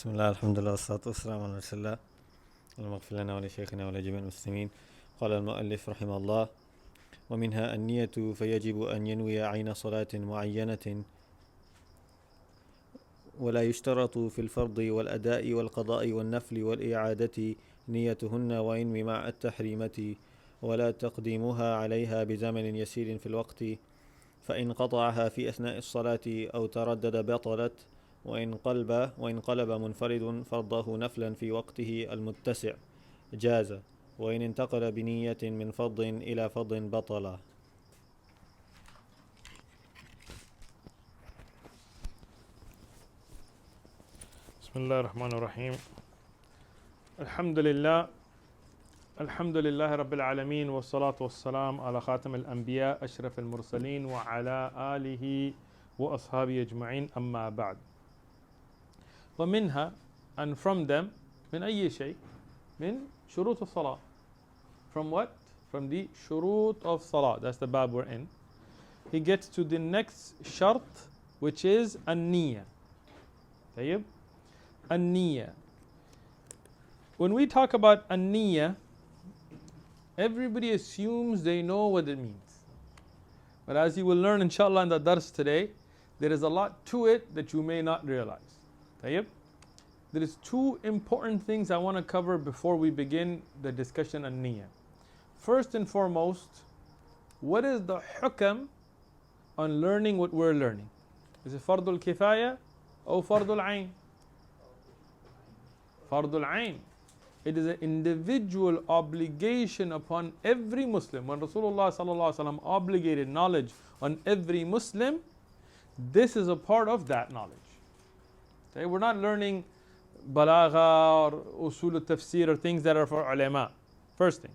بسم الله الحمد لله والصلاة والسلام على رسول الله. اللهم اغفر لنا ولشيخنا ولجميع المسلمين. قال المؤلف رحمه الله: ومنها النية، فيجب أن ينوي عين صلاة معينة، ولا يشترط في الفرض والأداء والقضاء والنفل والإعادة نيتهن وإن مع التحريمة، ولا تقديمها عليها بزمن يسير في الوقت، فإن قطعها في أثناء الصلاة أو تردد بطلت، وإن قلب منفرد فرضه نفلا في وقته المتسع جاز، وإن انتقل بنية من فرض إلى فرض بطل. بسم الله الرحمن الرحيم. الحمد لله رب العالمين، والصلاة والسلام على خاتم الأنبياء أشرف المرسلين وعلى آله وأصحابه أجمعين، أما بعد. ومنها, and from them, من أي شيء؟ من شروط الصلاة. From what? From the shurut of salah. That's the bab we're in. He gets to the next shart, which is an-niyyah. طيب. An-niyyah. When we talk about an-niyyah, everybody assumes they know what it means. But as you will learn inshallah in the dars today, there is a lot to it that you may not realize. طيب. There is two important things I want to cover before we begin the discussion on niyyah. First and foremost, what is the hukam on learning what we're learning? Is it fardul kifaya or fardul ayn? Fardul ayn. It is an individual obligation upon every Muslim. When Rasulullah sallallahu alaihi wasallam obligated knowledge on every Muslim, this is a part of that knowledge. Okay? We're not learning balagha or usul al-tafsir or things that are for ulama. First thing.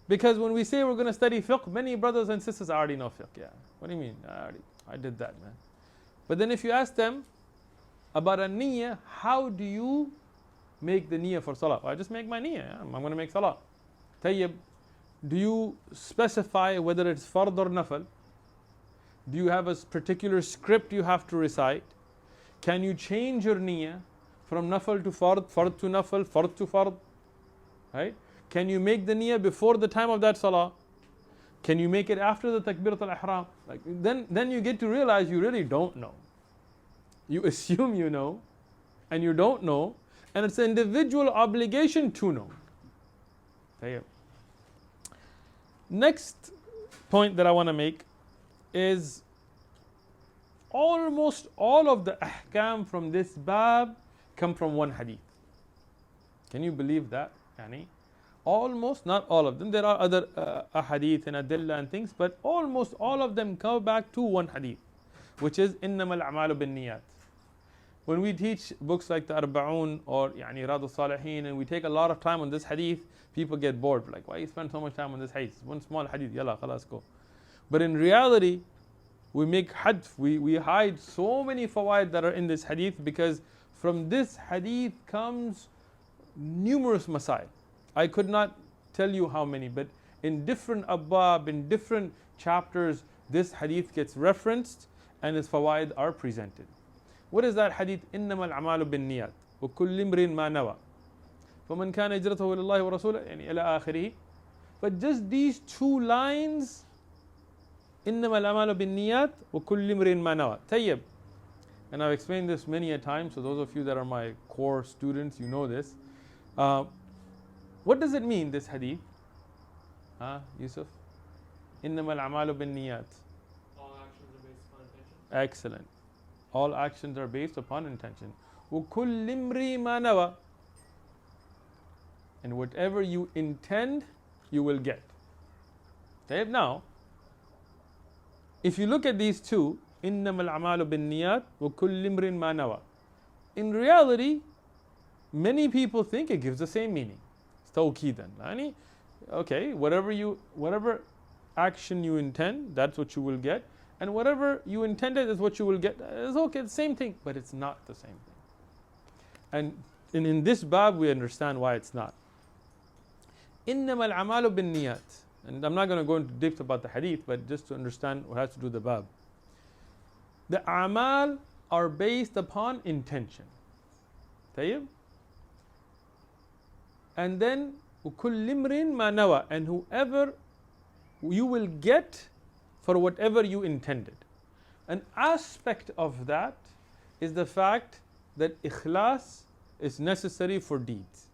Because when we say we're going to study fiqh, many brothers and sisters already know fiqh. Yeah. What do you mean? I did that, man. But then if you ask them about a niyyah, how do you make the niyyah for salah? Well, I just make my niyyah. Yeah? I'm going to make salah. Tayyib, do you specify whether it's fard or nafal? Do you have a particular script you have to recite? Can you change your niyyah from nafal to fard, fard to nafal, fard to fard? Right? Can you make the niyyah before the time of that salah? Can you make it after the takbirat al-ihram? Like, then you get to realize you really don't know. You assume you know, and you don't know, and it's an individual obligation to know. Okay. Next point that I want to make is almost all of the ahkam from this bab come from one hadith. Can you believe that? Yani, almost, not all of them. There are other ahadith and adillah and things, but almost all of them come back to one hadith, which is إِنَّمَا الْأَعْمَالُ بِالنِّيَّاتِ. When we teach books like the Arba'un or يعني Riyadh al-Salihin, and we take a lot of time on this hadith, people get bored. Like, why you spend so much time on this hadith? It's one small hadith, yalla, khalas, go. But in reality, we make hadf, we hide so many fawaid that are in this hadith, because from this hadith comes numerous masail. I could not tell you how many, but in different abwab, in different chapters, this hadith gets referenced and its fawaid are presented. What is that hadith? إِنَّمَا الْأَعْمَالُ بِالنِّيَّاتِ وَكُلِّ امْرِئٍ مَا نَوَى فَمَنْ كَانَ هِجْرَتُهُ إِلَى اللَّهِ وَرَسُولِهِ يعني إلى آخره. But just these two lines, إِنَّمَا الْأَعْمَالُ بِالنِّيَّاتِ وَكُلِّ امْرِئٍ مَا نَوَى. Tayyib. And I've explained this many a time, so those of you that are my core students, you know this. What does it mean, this hadith? Yusuf? إِنَّمَا الْأَعْمَالُ بِالنِّيَّاتِ. All actions are based upon intention. Excellent. All actions are based upon intention. وَكُلِّ امْرِئٍ مَا نَوَى. And whatever you intend, you will get. Okay? Now, if you look at these two, إِنَّمَا الْأَعْمَالُ بِالنِّيَّاتِ وَكُلِّ امْرِئٍ مَا نَوَى. In reality, many people think it gives the same meaning. It's tawqeedan. Okay, whatever action you intend, that's what you will get. And whatever you intended is what you will get. It's okay, the same thing, but it's not the same thing. And in this bab, we understand why it's not. إِنَّمَا الْأَعْمَالُ بِالنِّيَّاتِ. And I'm not going to go into depth about the hadith, but just to understand what has to do with the bab. The a'mal are based upon intention. طيب. And then وكل امرئ ما نوى, and whoever you will get for whatever you intended. An aspect of that is the fact that ikhlas is necessary for deeds.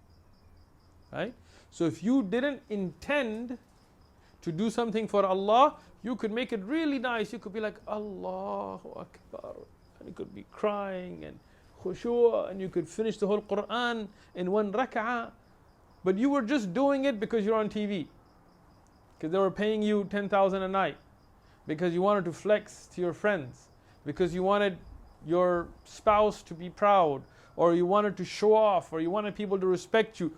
Right? So if you didn't intend to do something for Allah, you could make it really nice. You could be like, Allahu Akbar, and you could be crying and khushu', and you could finish the whole Quran in one rak'ah. But you were just doing it because you're on TV, because they were paying you 10,000 a night, because you wanted to flex to your friends, because you wanted your spouse to be proud, or you wanted to show off, or you wanted people to respect you.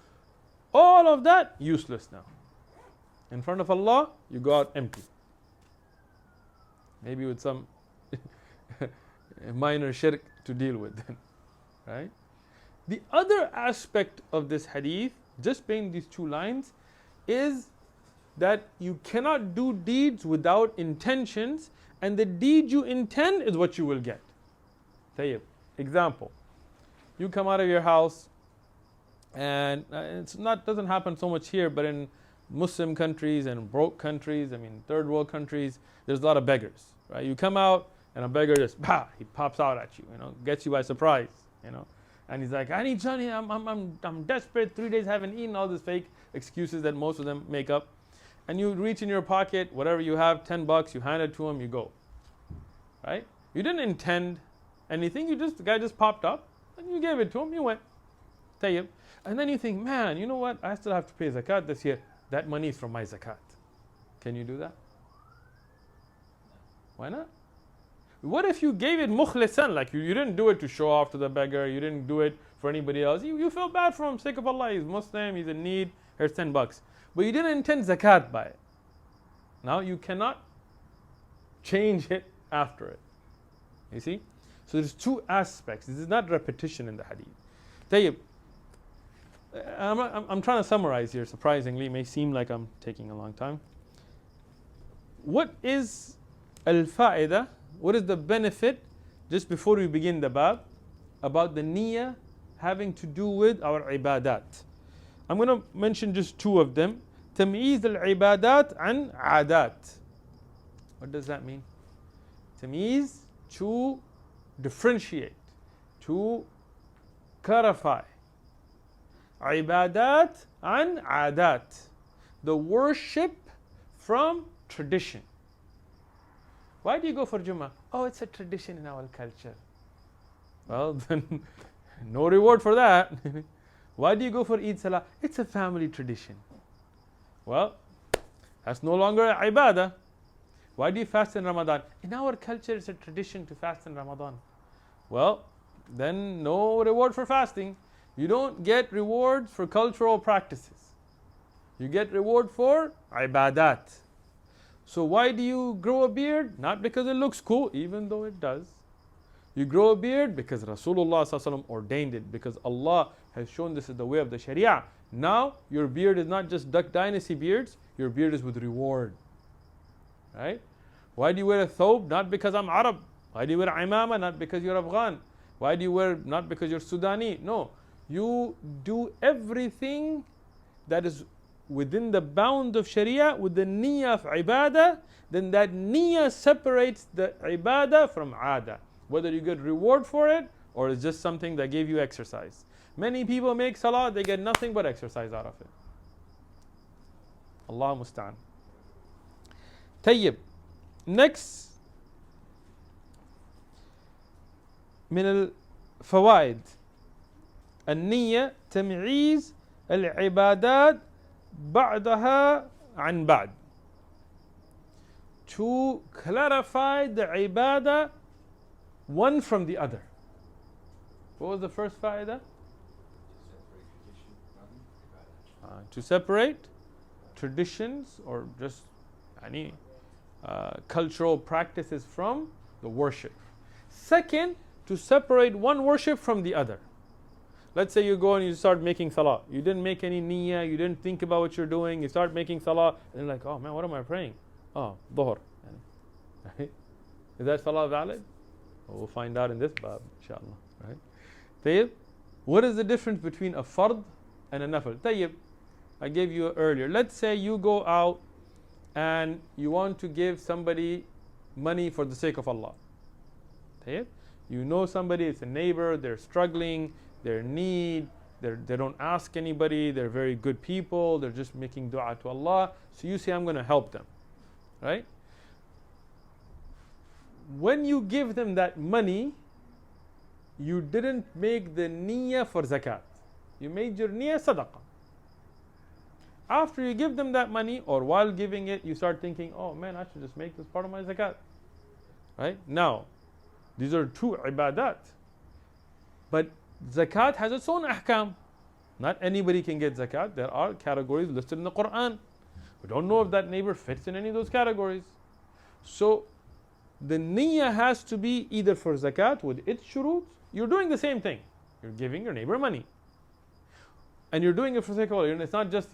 All of that useless now. In front of Allah, you go out empty. Maybe with some minor shirk to deal with then. Right? The other aspect of this hadith, just paying these two lines, is that you cannot do deeds without intentions, and the deed you intend is what you will get. Tayyib. Example. You come out of your house, and doesn't happen so much here, but in Muslim countries and broke countries, third world countries, there's a lot of beggars. Right? You come out and a beggar just he pops out at you, gets you by surprise, and he's like, I need money, I'm desperate, 3 days haven't eaten, all these fake excuses that most of them make up. And you reach in your pocket, whatever you have, $10, you hand it to him, you go. Right? You didn't intend anything, the guy just popped up, and you gave it to him, you went. Tayyib. And then you think, man, you know what, I still have to pay zakat this year. That money is from my zakat. Can you do that? Why not? What if you gave it mukhlisan, like you didn't do it to show off to the beggar, you didn't do it for anybody else. You feel bad for him, sake of Allah, he's Muslim, he's in need, here's $10. But you didn't intend zakat by it. Now you cannot change it after it. You see? So there's two aspects. This is not repetition in the hadith. Tayyib. I'm trying to summarize here, surprisingly. It may seem like I'm taking a long time. What is al-fa'ida? What is the benefit, just before we begin the bab, about the niyyah having to do with our ibadat? I'm going to mention just two of them. Tamyiz al-ibadat and adat. What does that mean? Tamyiz, to differentiate, to clarify. Ibadat and adat, the worship from tradition. Why do you go for Jummah? Oh, it's a tradition in our culture. Well, then no reward for that. Why do you go for Eid Salah? It's a family tradition. Well, that's no longer ibadah. Why do you fast in Ramadan? In our culture, it's a tradition to fast in Ramadan. Well, then no reward for fasting. You don't get rewards for cultural practices. You get reward for ibadat. So why do you grow a beard? Not because it looks cool, even though it does. You grow a beard because Rasulullah ﷺ ordained it, because Allah has shown this is the way of the Sharia. Now your beard is not just Duck Dynasty beards, your beard is with reward. Right? Why do you wear a thobe? Not because I'm Arab. Why do you wear imama? Not because you're Afghan. Why do you wear, not because you're Sudani? No. You do everything that is within the bound of Sharia with the niyyah of ibadah, then that niyyah separates the ibadah from adah. Whether you get reward for it or it's just something that gave you exercise. Many people make salah, they get nothing but exercise out of it. Allah musta'an. Tayyib. Next, من الفوائد النية تمييز العبادات بعضها عن بعض. To clarify the ibadah one from the other. What was the first fa'idah? To separate traditions or just any cultural practices from the worship. Second, to separate one worship from the other. Let's say you go and you start making salah. You didn't make any niyyah, you didn't think about what you're doing, you start making salah, and you're like, oh man, what am I praying? Oh, dhuhr. Right? Is that salah valid? Well, we'll find out in this bab, inshallah. Right? Tayyib? What is the difference between a fard and a nafal? Tayyib, I gave you earlier. Let's say you go out and you want to give somebody money for the sake of Allah. Tayyib, you know somebody, it's a neighbor, they're struggling, they're in need, they don't ask anybody, they're very good people, they're just making dua to Allah. So you say, I'm going to help them, right? When you give them that money, you didn't make the niyyah for zakat. You made your niyyah sadaqah. After you give them that money, or while giving it, you start thinking, oh man, I should just make this part of my zakat. Right? Now, these are two ibadat. But zakat has its own ahkam. Not anybody can get zakat. There are categories listed in the Quran. We don't know if that neighbor fits in any of those categories. So, the niyyah has to be either for zakat with its shurut. You're doing the same thing. You're giving your neighbor money. And you're doing it for sake of Allah. It's not just,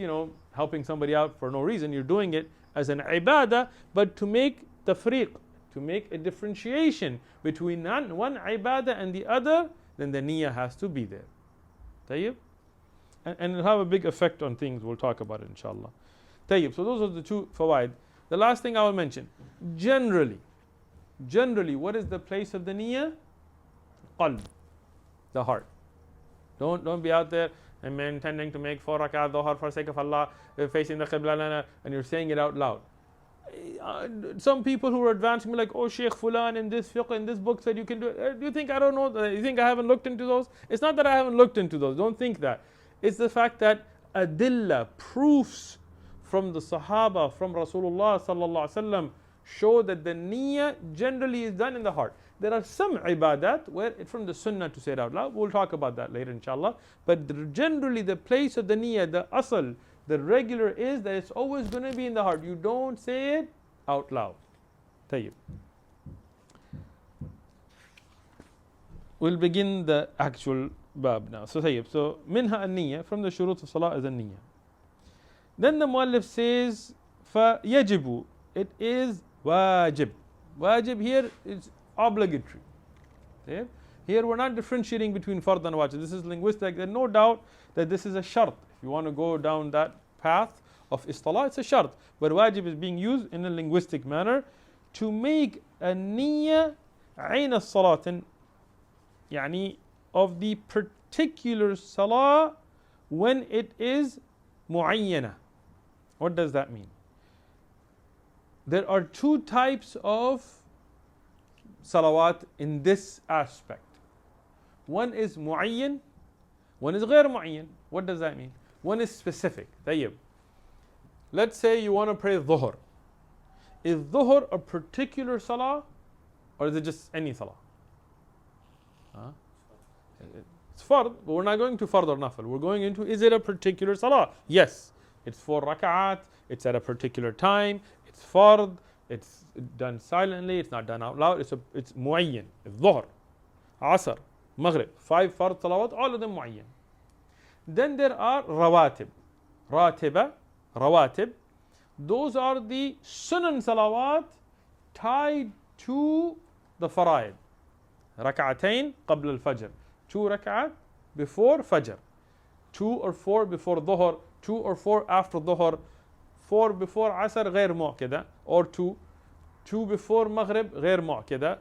helping somebody out for no reason. You're doing it as an ibadah, but to make tafriq, to make a differentiation between one ibadah and the other, then the niyyah has to be there. Tayyib? And it'll have a big effect on things. We'll talk about it, inshallah. Tayyib. So those are the two fawaid. The last thing I will mention. Generally, what is the place of the niyyah? Qalb, the heart. Don't be out there and intending to make 4 rak'ah dhuhr for sake of Allah, facing the qibla, and you're saying it out loud. Some people who are advancing me like, oh, Sheikh Fulan in this fiqh, in this book said you can do it. Do you think I don't know? You think I haven't looked into those? It's not that I haven't looked into those. Don't think that. It's the fact that adillah, proofs from the Sahaba, from Rasulullah sallallahu alaihi wasallam, show that the niyyah generally is done in the heart. There are some ibadat where it's from the sunnah to say it out loud. We'll talk about that later, inshallah. But generally, the place of the niyyah, the asal, the regular is that it's always going to be in the heart. You don't say it out loud. Tayyib. We'll begin the actual bab now. So, tayyib. So, minha an-niyyah, from the shurut of salah is an-niyyah. Then the muallif says, فَيَجِبُ, it is wajib. Wajib here is obligatory. Okay? Here we're not differentiating between fard and wajib. This is linguistic. There's no doubt that this is a shart. If you want to go down that path of istilah, it's a shart. But wajib is being used in a linguistic manner to make a niyyah ayn as-salatin, yani of the particular salah when it is muayyana. What does that mean? There are two types of salawat in this aspect. One is muayyan, one is غير muayyan. What does that mean? One is specific. Tayyib. Let's say you want to pray dhuhr. Is dhuhr a particular salah, or is it just any salah? It's fard, but we're not going to fard or nafal. We're going into, is it a particular salah? Yes. It's 4 rak'at, it's at a particular time, it's fard, it's done silently, it's not done out loud, it's muayyan. It's dhuhr, asr, maghrib, 5 fard salawat, all of them muayyan. Then there are rawatib. Rawatib. Those are the sunan salawat tied to the faraid. Rak'atayn qabla al-fajr. 2 rak'at before fajr. 2 or 4 before dhuhr. 2 or 4 after dhuhr. 4 before asr غير mu'kada. Or 2 before maghrib غير mu'kada.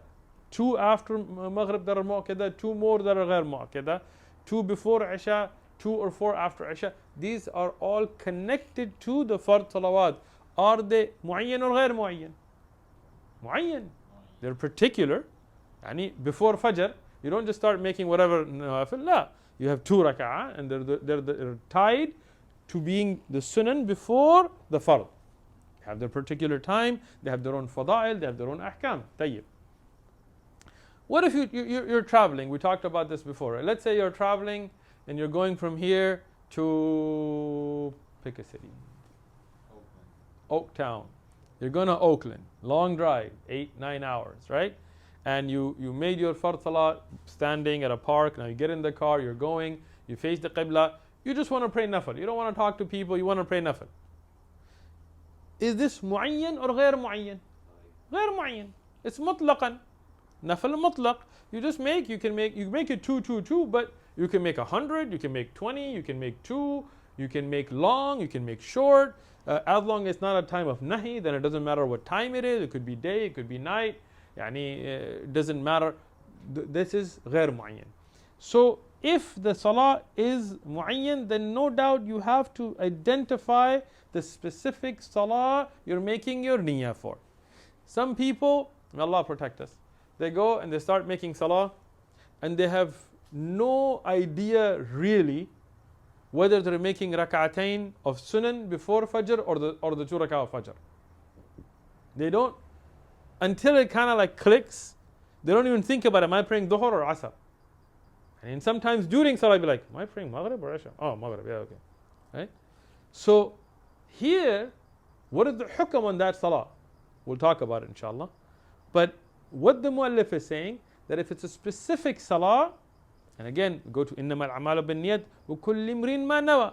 2 after maghrib that are mu'kada. 2 more that are غير mu'kada. 2 before isha. 2 or 4 after isha. These are all connected to the fard salawat. Are they muayyan or غير muayyan? Muayyan. They're particular. Yani before fajr, you don't just start making whatever nafal. La. You have 2 rak'ah and they're tied to being the sunan before the fard. They have their particular time, they have their own fada'il, they have their own ahkam. Tayyib. What if you're traveling? We talked about this before. Right? Let's say you're traveling and you're going from here to, pick a city. Oaktown. You're going to Oakland. Long drive, 8-9 hours, right? And you made your fard salah standing at a park. Now you get in the car, you're going, you face the qibla. You just want to pray nafal. You don't want to talk to people, you want to pray nafal. Is this muayyan or غير muayyan? غير muayyan. It's mutlaqan. nafal mutlaq. You can make it 2, 2, 2, but you can make 100, you can make 20, you can make 2, you can make long, you can make short. As long as it's not a time of nahi, then it doesn't matter what time it is. It could be day, it could be night. It doesn't matter. This is غير معين. So if the salah is mu'ayyan, then no doubt you have to identify the specific salah you're making your niyyah for. Some people, may Allah protect us, they go and they start making salah and they have no idea really whether they're making rak'atain of sunan before fajr or the 2 rak'ah of fajr. They don't, until it kind of like clicks, they don't even think about, am I praying dhuhr or asr? And sometimes during salah, be like, am I praying maghrib or isha? Oh, maghrib, yeah, okay. Right? So here, what is the hukam on that salah? We'll talk about it inshallah. But what the muallif is saying, that if it's a specific salah, and again, go to إِنَّمَا الْأَعْمَالُ بِالنِّيَّةِ وَكُلِّ امْرِئٍ مَا نَوَى.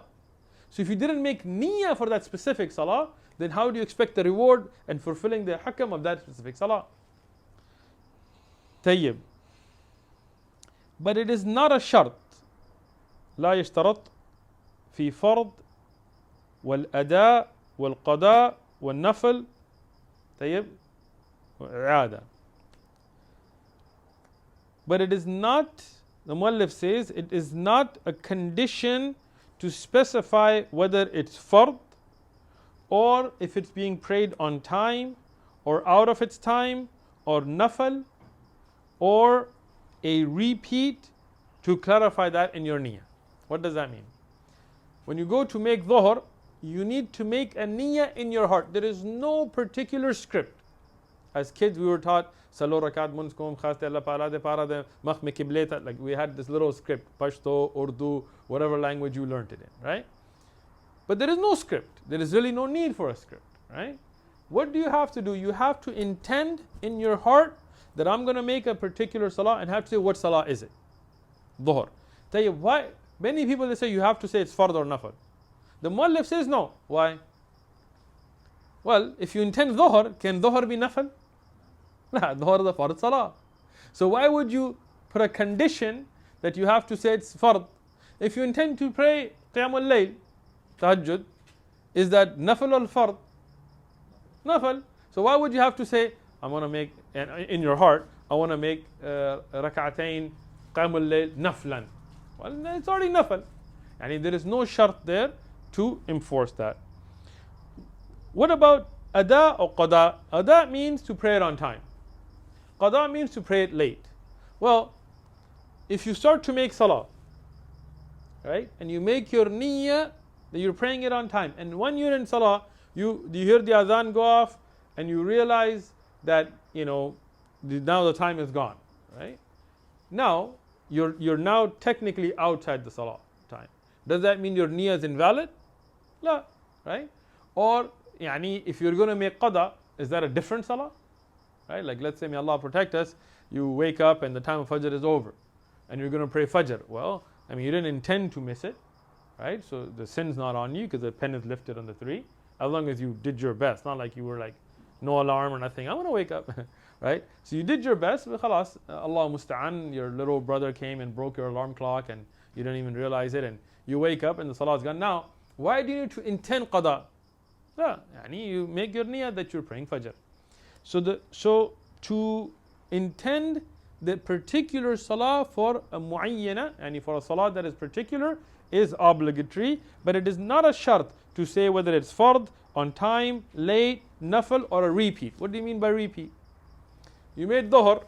So if you didn't make niyyah for that specific salah, then how do you expect the reward and fulfilling the hukam of that specific salah? طيب. But it is not a shart. لا يشترط في فرض والأداء والقضاء والنفل. طيب. وإعادة. But it is not, the muallif says, it is not a condition to specify whether it's fard or if it's being prayed on time or out of its time or nafal or a repeat, to clarify that in your niyyah. What does that mean? When you go to make dhuhr, you need to make a niyyah in your heart. There is no particular script. As kids we were taught, Salo rakat munskum khaste Allah para de makh me kibleta. Like we had this little script, Pashto, Urdu, whatever language you learnt it in, right? But there is no script. There is really no need for a script, right? What do you have to do? You have to intend in your heart that I'm going to make a particular salah and have to say what salah is it? Dhuhr. Tayyib, why? Many people they say you have to say it's fard or nafal. The muallif says no. Why? Well, if you intend dhuhr, can dhuhr be nafal? Nah, dhuhr is a fard salah. So why would you put a condition that you have to say it's fard? If you intend to pray qiyam al-layl, tahajjud, is that nafal or fard? Nafal. So why would you have to say, I want to make, in your heart, I want to make rak'atain qiyam al-layl naflan? Well, it's already nafal. And there is no shart there to enforce that. What about ada or qada? Ada means to pray it on time. Qada means to pray it late. Well, if you start to make salah, right, and you make your niyyah that you're praying it on time, and when you're in salah, you hear the adhan go off, and you realize that now the time is gone, right? Now you're now technically outside the salah time. Does that mean your niyyah is invalid? La, right? Or if you're going to make qada, is that a different salah? Right? Like let's say, may Allah protect us, you wake up and the time of fajr is over, and you're going to pray fajr. Well, you didn't intend to miss it, right? So the sin's not on you because the pen is lifted on the 3, as long as you did your best. Not like you were like no alarm or nothing. I want to wake up, right? So you did your best, but khalas, Allah musta'an, your little brother came and broke your alarm clock and you didn't even realize it, and you wake up and the salah is gone. Now, why do you need to intend qada? You make your niyyah that you're praying fajr. So to intend the particular salah for a muayyana, and for a salah that is particular, is obligatory, but it is not a shart to say whether it's fard, on time, late, nafal, or a repeat. What do you mean by repeat? You made dhuhr,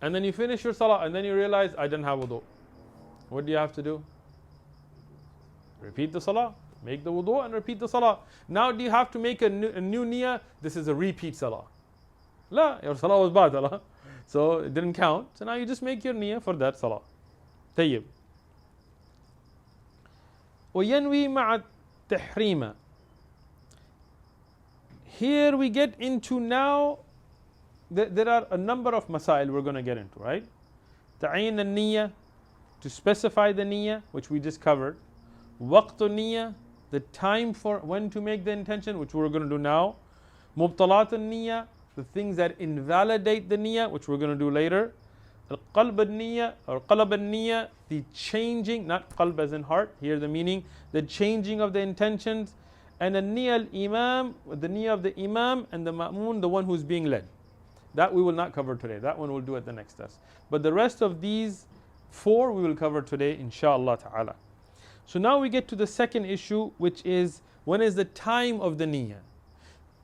and then you finish your salah, and then you realize, I didn't have wudu. What do you have to do? Repeat the salah. Make the wudu and repeat the salah. Now do you have to make a new niyyah? This is a repeat salah. La, your salah was batala, so it didn't count. So now you just make your niyyah for that salah. Tayyib. وَيَنْوِي مَعَ التَّحْرِيمَ. Here we get into now, there are a number of masail we're going to get into, right? Ta'ayin al-niyyah, to specify the niyyah, which we just covered. Waqtu niyyah, the time for when to make the intention, which we're going to do now. Mubtalat al-niyyah, the things that invalidate the niyyah, which we're going to do later. Al-qalb al-niyyah or qalb al-niyyah, the changing, not qalb as in heart, here the meaning, the changing of the intentions. And the niyyah al-imam, the niyyah of the imam, and the ma'moon, the one who's being led. That we will not cover today. That one we'll do at the next test. But the rest of these 4 we will cover today, inshaAllah ta'ala. So now we get to the second issue, which is when is the time of the niyyah?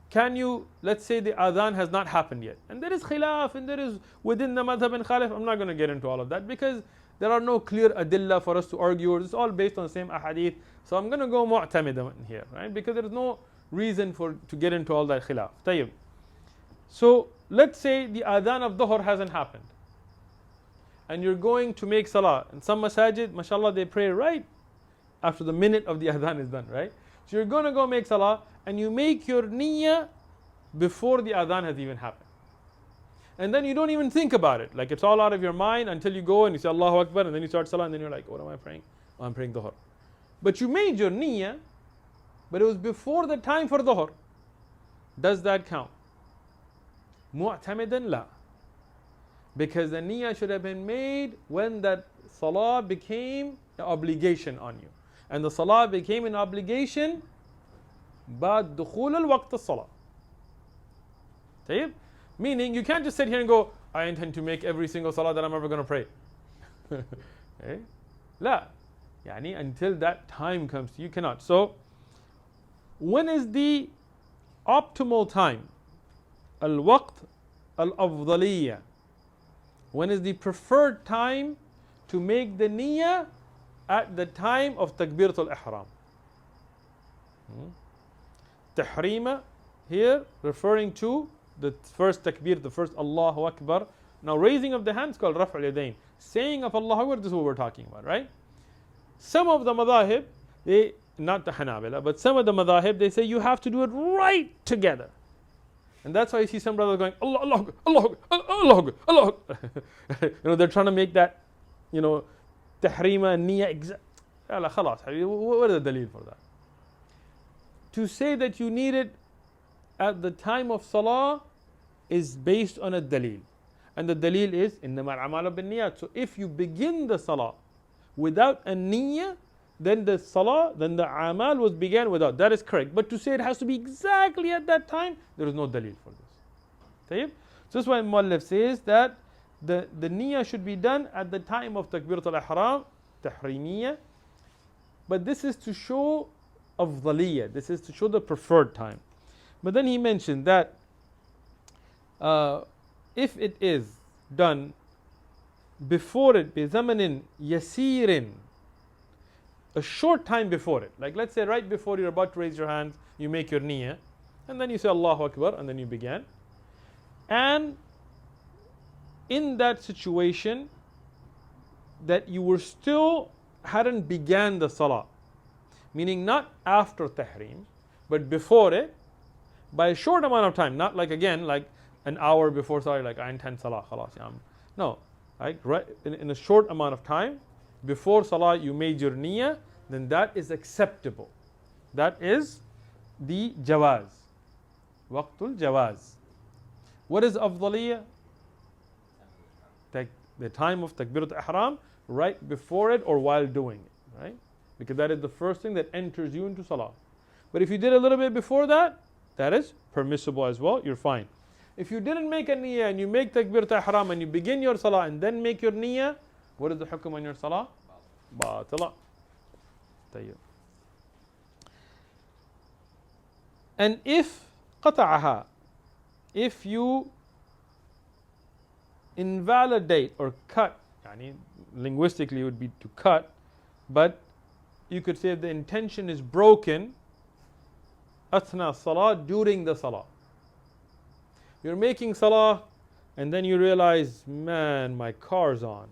Can you, let's say the adhan has not happened yet, and there is khilaf, and there is within the madhab and khalif. I'm not going to get into all of that because there are no clear adillah for us to argue. It's all based on the same ahadith. So I'm going to go mu'tamidan here, right? Because there is no reason to get into all that khilaf. Tayyib. So let's say the adhan of dhuhr hasn't happened, and you're going to make salah. And some masajid, mashallah, they pray right after the minute of the adhan is done, right? So you're going to go make salah, and you make your niyyah before the adhan has even happened. And then you don't even think about it. Like it's all out of your mind until you go and you say Allahu Akbar, and then you start salah, and then you're like, what am I praying? Oh, I'm praying dhuhr. But you made your niyyah, but it was before the time for dhuhr. Does that count? Mu'tamidan la. Because the niyyah should have been made when that salah became an obligation on you. And the salah became an obligation بعد دخول الوقت الصلاة. طيب? Meaning you can't just sit here and go, I intend to make every single salah that I'm ever going to pray. Okay? لا. يعني until that time comes, you cannot. So, when is the optimal time? الوقت الأفضلية. When is the preferred time to make the niyyah? At the time of takbiratul ihram. Tahrima here referring to the first takbir, the first Allahu Akbar. Now raising of the hands called raf' al-yadayn. Saying of Allahu Akbar, this is what we're talking about, right? Some of the madahib, they, not the Hanabila, but some of the madahib, they say you have to do it right together. And that's why you see some brothers going, Allah, Allah, Allah, Allah, Allah, Allah. They're trying to make that, tahrima and niyyah exact. Khalas, what is the dalil for that? To say that you need it at the time of salah is based on a dalil. And the dalil is, إِنَّمَا الْعَمَالُ بِالنِّيَّاتِ. So if you begin the salah without a niyyah, then the salah, then the amal was began without. That is correct. But to say it has to be exactly at that time, there is no dalil for this. طيب? So this is why Muallif says that the niyyah should be done at the time of takbiratul ihram, tahrimiyya. But this is to show afdaliyya. This is to show the preferred time. But then he mentioned that if it is done before it, بِزَمَنٍ يَسِيرٍ, a short time before it. Like let's say right before you're about to raise your hands, you make your niyyah, and then you say Allahu Akbar, and then you began. And in that situation, that you were still hadn't began the salah, meaning not after tahrim, but before it, by a short amount of time, not like again, like an hour before salah, like I intend salah, khalas, no, right in a short amount of time, before salah you made your niyyah, then that is acceptable. That is the jawaz, waqtul jawaz. What is afdaliyya? The time of takbiratul ihram, right before it or while doing it, right? Because that is the first thing that enters you into salah. But if you did a little bit before that, that is permissible as well, you're fine. If you didn't make a niyyah and you make takbiratul ihram and you begin your salah and then make your niyyah, what is the hukum on your salah? Batila. And if qata'aha, if you invalidate or cut, linguistically it would be to cut, but you could say the intention is broken athna salah, during the salah. You're making salah and then you realize, man, my car's on.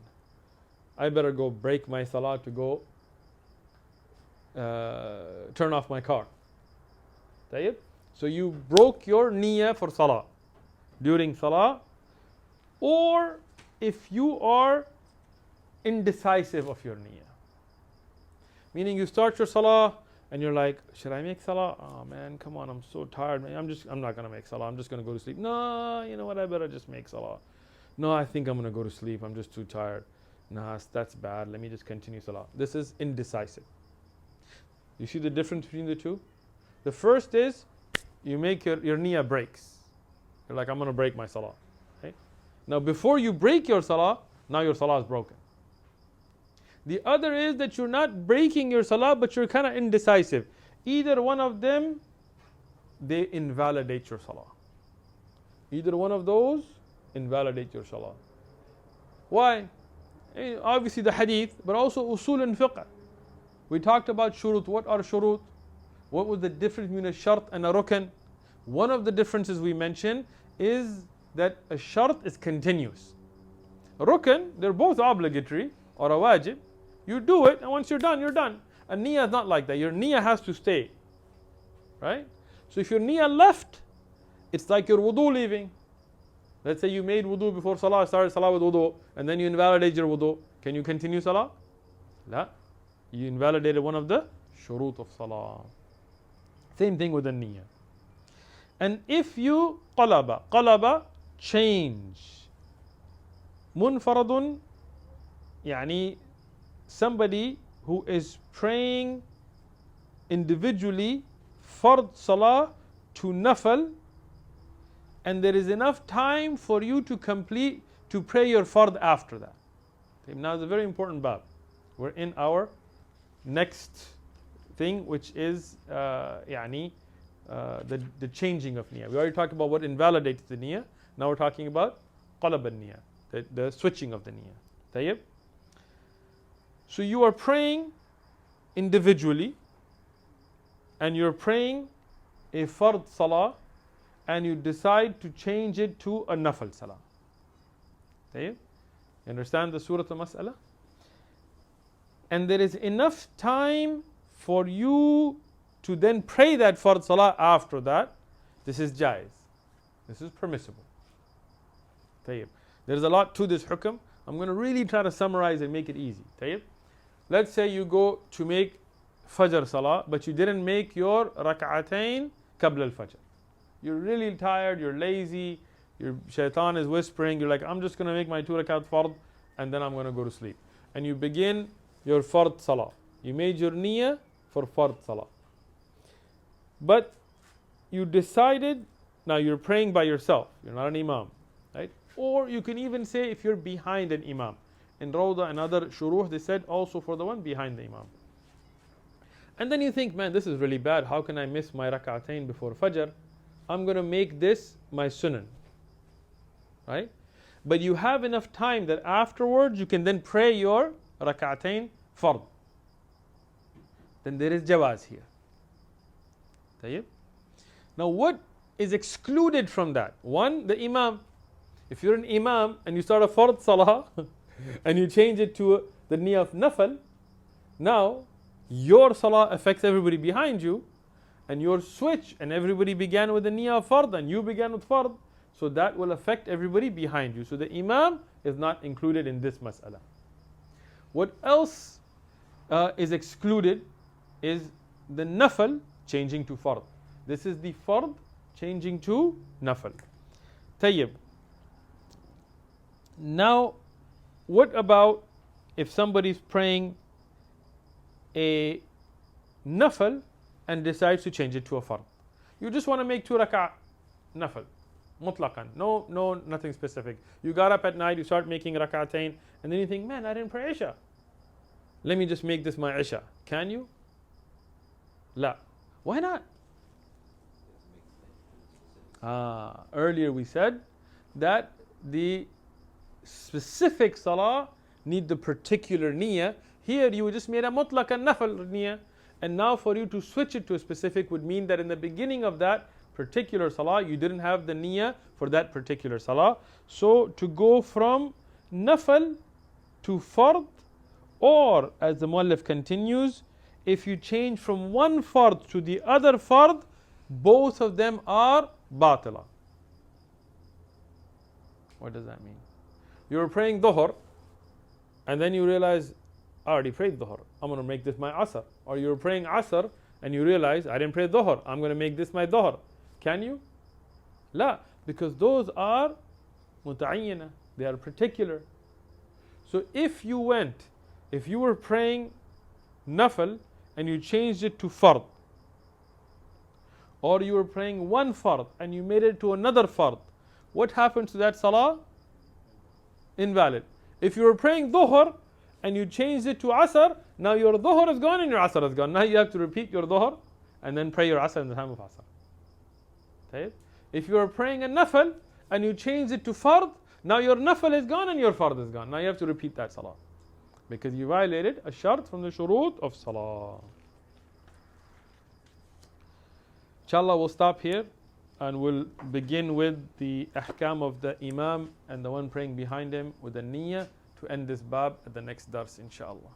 I better go break my salah to go turn off my car. So you broke your niyyah for salah during salah. Or if you are indecisive of your niyyah, meaning you start your salah and you're like, should I make salah? Oh man, come on, I'm so tired, man. I'm not gonna make salah. I'm just gonna go to sleep. No, you know what? I better just make salah. No, I think I'm gonna go to sleep. I'm just too tired. Nah, that's bad. Let me just continue salah. This is indecisive. You see the difference between the two? The first is you make your niyyah breaks. You're like, I'm gonna break my salah. Okay? Now, before you break your salah, now your salah is broken. The other is that you're not breaking your salah, but you're kind of indecisive. Either one of them, they invalidate your salah. Either one of those invalidate your salah. Why? Obviously the hadith, but also usul and fiqh. We talked about shurut. What are shurut? What was the difference between a shart and a rukn? One of the differences we mentioned is that a shart is continuous. A rukn, they're both obligatory or a wajib. You do it, and once you're done, you're done. A niyyah is not like that. Your niyyah has to stay. Right? So if your niyyah left, it's like your wudu leaving. Let's say you made wudu before salah, started salah with wudu, and then you invalidate your wudu. Can you continue salah? La. You invalidated one of the shurut of salah. Same thing with the niyyah. And if you qalaba, change. Munfaradun, yani somebody who is praying individually fard salah to nafal, and there is enough time for you to pray your fard after that. Okay, now it's a very important bab. We're in our next thing, which is the changing of niyyah. We already talked about what invalidates the niyyah. Now we're talking about qalab al-niyyah, the switching of the niyyah. Tayyib? So you are praying individually, and you're praying a fard salah, and you decide to change it to a nafal salah. Tayyib? You understand the surah al-mas'ala? And there is enough time for you to then pray that fard salah after that. This is jaiz. This is permissible. Tayyib. There's a lot to this hukm. I'm going to really try to summarize and make it easy. Tayyib. Let's say you go to make fajr salah, but you didn't make your rak'atayn qabla al-fajr. You're really tired, you're lazy, your shaitan is whispering, you're like, I'm just going to make my 2 rakat fard, and then I'm going to go to sleep. And you begin your fard salah. You made your niyyah for fard salah. But you decided, now you're praying by yourself, you're not an imam, right? Or you can even say if you're behind an imam. In Rawda and other shuruh, they said also for the one behind the imam. And then you think, man, this is really bad. How can I miss my rak'atayn before fajr? I'm going to make this my sunan. Right? But you have enough time that afterwards you can then pray your rak'atayn fard. Then there is jawaz here. Tayyib? Now what is excluded from that? One, the imam. If you're an imam and you start a fard salah and you change it to the niyyah of nafal, now your salah affects everybody behind you, and your switch, and everybody began with the niyyah of fard and you began with fard, so that will affect everybody behind you. So the imam is not included in this mas'ala. What else is excluded is the nafal changing to fard. This is the fard changing to nafal. Tayyib. Now, what about if somebody's praying a nafal and decides to change it to a fard? You just want to make 2 rak'ah nafal, mutlaqan. No, nothing specific. You got up at night, you start making rak'atayn, and then you think, man, I didn't pray Isha. Let me just make this my Isha. Can you? La. Why not? Earlier we said that the specific salah need the particular niyyah. Here you just made a mutlaq and nafal niyyah, and now for you to switch it to a specific would mean that in the beginning of that particular salah you didn't have the niyyah for that particular salah. So to go from nafal to fard, or as the muallif continues, if you change from one fard to the other fard, both of them are batila. What does that mean? You're praying dhuhr, and then you realize, I already prayed dhuhr, I'm going to make this my asr. Or you're praying asr, and you realize, I didn't pray dhuhr, I'm going to make this my dhuhr. Can you? La, because those are muta'ayyana, they are particular. So if you were praying nafal and you changed it to fard, or you were praying one fard and you made it to another fard, what happens to that salah? Invalid. If you were praying dhuhr and you changed it to asr, now your dhuhr is gone and your asr is gone. Now you have to repeat your dhuhr and then pray your asr in the time of asr. Okay? If you are praying a nafal and you change it to fard, now your nafal is gone and your fard is gone. Now you have to repeat that salah, because you violated a shart from the shurut of salah. Inshallah, we'll stop here and we'll begin with the ahkam of the imam and the one praying behind him with the niyyah to end this bab at the next dars, inshallah.